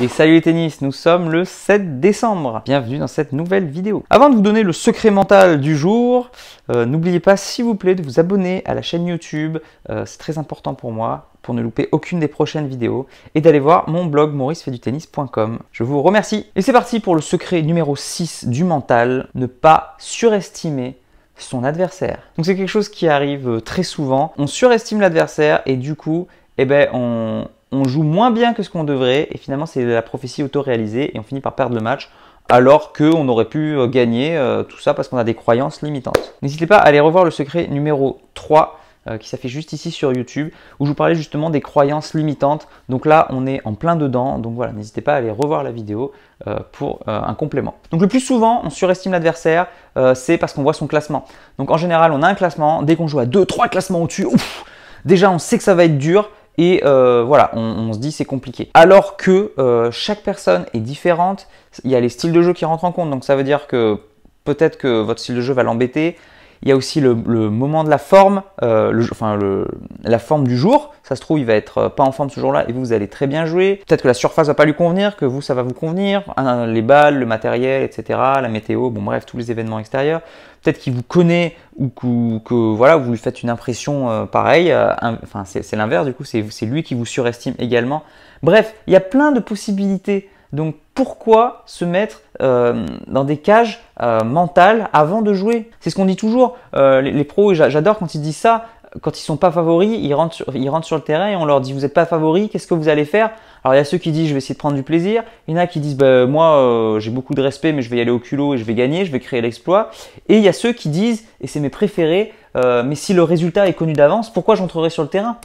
Et salut les tennis, nous sommes le 7 décembre. Bienvenue dans cette nouvelle vidéo. Avant de vous donner le secret mental du jour, n'oubliez pas s'il vous plaît de vous abonner à la chaîne YouTube. C'est très important pour moi, pour ne louper aucune des prochaines vidéos. Et d'aller voir mon blog mauricefaitdutennis.com. Je vous remercie. Et c'est parti pour le secret numéro 6 du mental. Ne pas surestimer son adversaire. Donc c'est quelque chose qui arrive très souvent. On surestime l'adversaire et du coup, on joue moins bien que ce qu'on devrait et finalement c'est la prophétie auto-réalisée et on finit par perdre le match alors qu'on aurait pu gagner tout ça parce qu'on a des croyances limitantes. N'hésitez pas à aller revoir le secret numéro 3 qui s'affiche juste ici sur YouTube où je vous parlais justement des croyances limitantes. Donc là on est en plein dedans, donc voilà, n'hésitez pas à aller revoir la vidéo pour un complément. Donc le plus souvent on surestime l'adversaire, c'est parce qu'on voit son classement. Donc en général on a un classement, dès qu'on joue à 2-3 classements au-dessus, déjà on sait que ça va être dur. Et voilà, on se dit c'est compliqué. Alors que chaque personne est différente, il y a les styles de jeu qui rentrent en compte. Donc ça veut dire que peut-être que votre style de jeu va l'embêter. Il y a aussi le moment de la forme, la forme du jour. Ça se trouve, il va être pas en forme ce jour-là et vous allez très bien jouer. Peut-être que la surface va pas lui convenir, que vous, ça va vous convenir. Les balles, le matériel, etc. La météo, bon bref, tous les événements extérieurs. Peut-être qu'il vous connaît ou que voilà, vous lui faites une impression pareille. C'est l'inverse, du coup, c'est lui qui vous surestime également. Bref, il y a plein de possibilités. Donc pourquoi se mettre dans des cages mentales avant de jouer? C'est ce qu'on dit toujours. Les pros, j'adore quand ils disent ça. Quand ils sont pas favoris, ils rentrent sur le terrain et on leur dit vous n'êtes pas favoris, qu'est-ce que vous allez faire? Alors il y a ceux qui disent je vais essayer de prendre du plaisir. Il y en a qui disent moi j'ai beaucoup de respect mais je vais y aller au culot et je vais gagner, je vais créer l'exploit. Et il y a ceux qui disent, et c'est mes préférés, mais si le résultat est connu d'avance, pourquoi j'entrerai sur le terrain?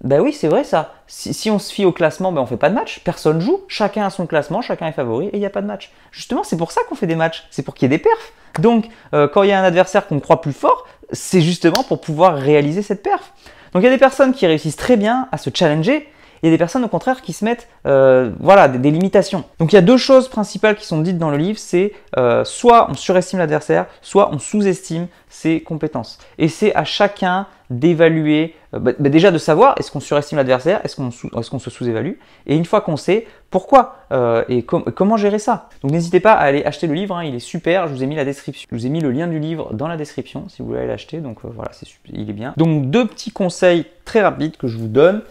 Ben oui, c'est vrai ça. Si on se fie au classement, on ne fait pas de match. Personne joue. Chacun a son classement, chacun est favori et il n'y a pas de match. Justement, c'est pour ça qu'on fait des matchs. C'est pour qu'il y ait des perfs. Donc, quand il y a un adversaire qu'on croit plus fort, c'est justement pour pouvoir réaliser cette perf. Donc, il y a des personnes qui réussissent très bien à se challenger. Il y a des personnes au contraire qui se mettent des limitations. Donc il y a deux choses principales qui sont dites dans le livre, c'est soit on surestime l'adversaire, soit on sous-estime ses compétences. Et c'est à chacun d'évaluer, déjà de savoir est-ce qu'on surestime l'adversaire, est-ce qu'on se sous-évalue, et une fois qu'on sait, pourquoi et comment gérer ça. Donc n'hésitez pas à aller acheter le livre, il est super, je vous ai mis la description, je vous ai mis le lien du livre dans la description si vous voulez aller l'acheter, donc voilà, il est bien. Donc deux petits conseils très rapides que je vous donne.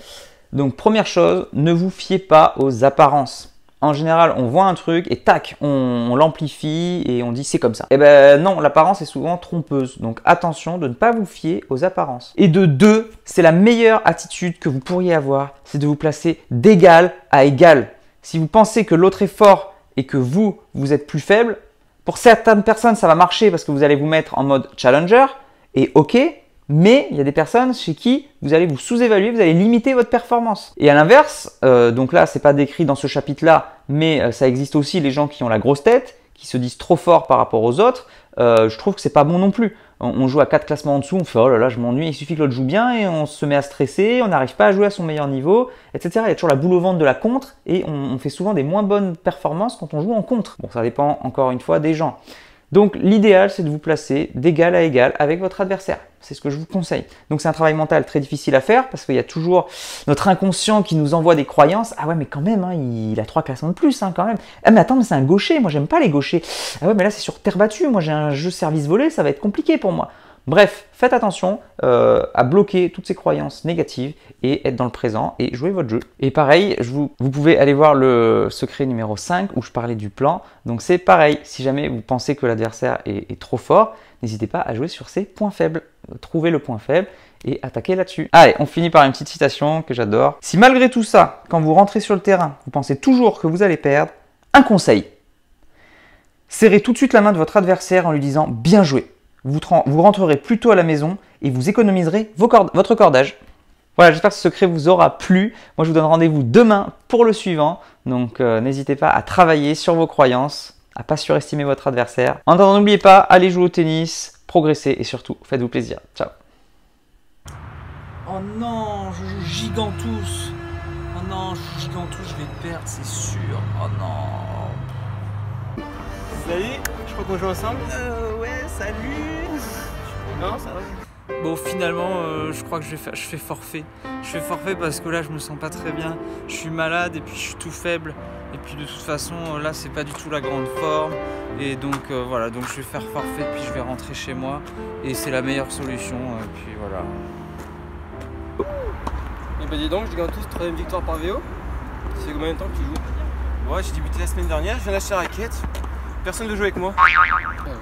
Donc première chose, ne vous fiez pas aux apparences. En général, on voit un truc et tac, on l'amplifie et on dit c'est comme ça. Eh ben non, l'apparence est souvent trompeuse. Donc attention de ne pas vous fier aux apparences. Et de deux, c'est la meilleure attitude que vous pourriez avoir, c'est de vous placer d'égal à égal. Si vous pensez que l'autre est fort et que vous êtes plus faible, pour certaines personnes, ça va marcher parce que vous allez vous mettre en mode challenger et ok. Mais il y a des personnes chez qui vous allez vous sous-évaluer, vous allez limiter votre performance. Et à l'inverse, donc là, c'est pas décrit dans ce chapitre-là, mais ça existe aussi les gens qui ont la grosse tête, qui se disent trop forts par rapport aux autres. Je trouve que c'est pas bon non plus. On joue à 4 classements en dessous, on fait oh là là, je m'ennuie, il suffit que l'autre joue bien et on se met à stresser, on n'arrive pas à jouer à son meilleur niveau, etc. Il y a toujours la boule au ventre de la contre et on fait souvent des moins bonnes performances quand on joue en contre. Bon, ça dépend encore une fois des gens. Donc l'idéal, c'est de vous placer d'égal à égal avec votre adversaire. C'est ce que je vous conseille. Donc c'est un travail mental très difficile à faire parce qu'il y a toujours notre inconscient qui nous envoie des croyances. Ah ouais, mais quand même, il a 3 classements de plus quand même. Ah mais attends, mais c'est un gaucher, moi j'aime pas les gauchers. Ah ouais, mais là c'est sur terre battue, moi j'ai un jeu service volé, ça va être compliqué pour moi. Bref, faites attention à bloquer toutes ces croyances négatives et être dans le présent et jouer votre jeu. Et pareil, vous pouvez aller voir le secret numéro 5 où je parlais du plan. Donc c'est pareil, si jamais vous pensez que l'adversaire est trop fort, n'hésitez pas à jouer sur ses points faibles. Trouvez le point faible et attaquez là-dessus. Allez, on finit par une petite citation que j'adore. Si malgré tout ça, quand vous rentrez sur le terrain, vous pensez toujours que vous allez perdre, un conseil. Serrez tout de suite la main de votre adversaire en lui disant « bien joué ». Vous rentrerez plus tôt à la maison et vous économiserez votre cordage. Voilà, j'espère que ce secret vous aura plu. Moi, je vous donne rendez-vous demain pour le suivant. Donc, n'hésitez pas à travailler sur vos croyances, à ne pas surestimer votre adversaire. En attendant, n'oubliez pas, allez jouer au tennis, progressez et surtout, faites-vous plaisir. Ciao. Oh non, je joue Gigantous. Oh non, je joue Gigantous, je vais perdre, c'est sûr. Oh non. Salut, je crois qu'on joue ensemble. Ouais, salut. Non, ça va. Bon, finalement, je crois que je fais forfait. Je fais forfait parce que là, je me sens pas très bien. Je suis malade et puis je suis tout faible. Et puis de toute façon, là, c'est pas du tout la grande forme. Et donc voilà, donc je vais faire forfait puis je vais rentrer chez moi. Et c'est la meilleure solution. Puis voilà. Et bah dis donc, Gigantous, 3ème victoire par VO. Ça fait combien de temps que tu joues? Ouais, j'ai débuté la semaine dernière, je viens d'acheter la raquette. Personne ne joue avec moi. Ah ouais.